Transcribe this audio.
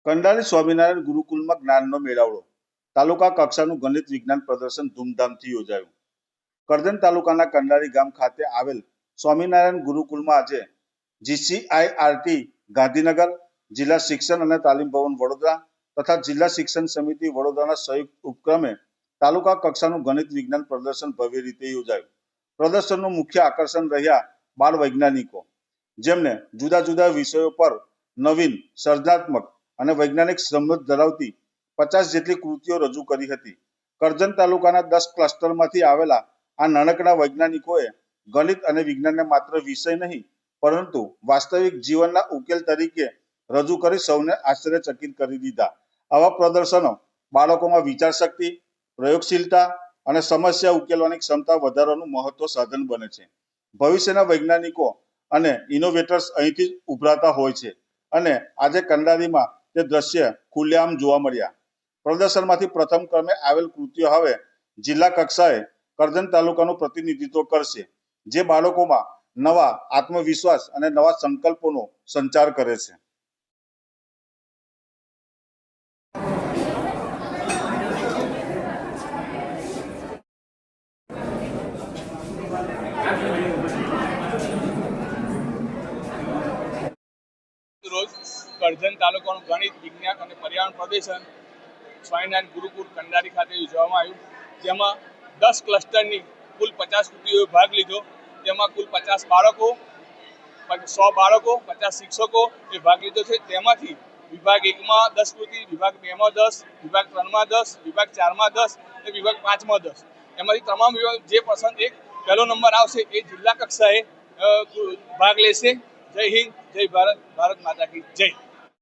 કંડારી સ્વામિનારાયણ ગુરુકુલમાં જ્ઞાનનો મેળાવડો. તાલુકા કક્ષાનું ગણિત વિજ્ઞાન પ્રદર્શન ધૂમધામથી યોજાયું. કરજણ તાલુકાના કંડારી ગામ ખાતે આવેલ સ્વામિનારાયણ ગુરુકુલમાં આજે GCIRT ગાંધીનગર, જિલ્લા શિક્ષણ અને તાલીમ ભવન વડોદરા તથા જિલ્લા શિક્ષણ સમિતિ વડોદરાના સંયુક્ત ઉપક્રમે તાલુકા કક્ષાનું ગણિત વિજ્ઞાન પ્રદર્શન ભવ્ય રીતે યોજાયું. પ્રદર્શનનું મુખ્ય આકર્ષણ રહ્યા બાળ વૈજ્ઞાનિકો, જેમને જુદા જુદા વિષયો પર નવીન, સર્જનાત્મક અને વૈજ્ઞાનિક સમજ ધરાવતી 50 જેટલી કૃતિઓ રજૂ કરી હતી. કરજણ તાલુકાના 10 ક્લસ્ટરમાંથી આવેલા આ નાનકડા વૈજ્ઞાનિકોએ ગણિત અને વિજ્ઞાનને માત્ર વિષય નહીં, પરંતુ વાસ્તવિક જીવનના ઉકેલ તરીકે રજૂ કરી સૌને આશ્ચર્યચકિત કરી દીધા. આવા પ્રદર્શનો બાળકોમાં વિચારશક્તિ, પ્રયોગશીલતા અને સમસ્યા ઉકેલવાની ક્ષમતા વધારવાનું મહત્વ સાધન બને છે. ભવિષ્યના વૈજ્ઞાનિકો અને ઇનોવેટર્સ અહીંથી જ ઉભરાતા હોય છે અને આજે કંડારીમાં તે દ્રશ્ય ખુલ્લેઆમ જોવા મળ્યા. પ્રદર્શનમાંથી પ્રથમ ક્રમે આવેલ કૃતિઓ હવે જિલ્લા કક્ષાએ કરજણ તાલુકાનું પ્રતિનિધિત્વ કરશે, જે બાળકોમાં નવા આત્મવિશ્વાસ અને નવા સંકલ્પોનો સંચાર કરે છે. રોજ કરજણ તાલુકાનું ગણિત વિજ્ઞાન અને પર્યાવરણ પ્રદર્શન સ્વામિનારાયણ ગુરુકુળ કંડારી ખાતે યોજવામાં આવ્યું, જેમાં 10 ક્લસ્ટરની કુલ 50 કૃતિઓએ ભાગ લીધો. તેમાં કુલ 50 બાળકો, 100 બાળકો, 50 શિક્ષકો એ ભાગ લીધો છે. તેમાંથી વિભાગ 1માં 10 કૃતિ, વિભાગ 2માં 10, વિભાગ 3માં 10, વિભાગ 4માં 10 અને વિભાગ 5માં 10. એમાંથી તમામ વિભાગ જે પસંદ પહેલો નંબર આવશે એ જિલ્લા કક્ષાએ ભાગ લેશે. જય હિન્દ, જય ભારત, ભારત માતા કી જય.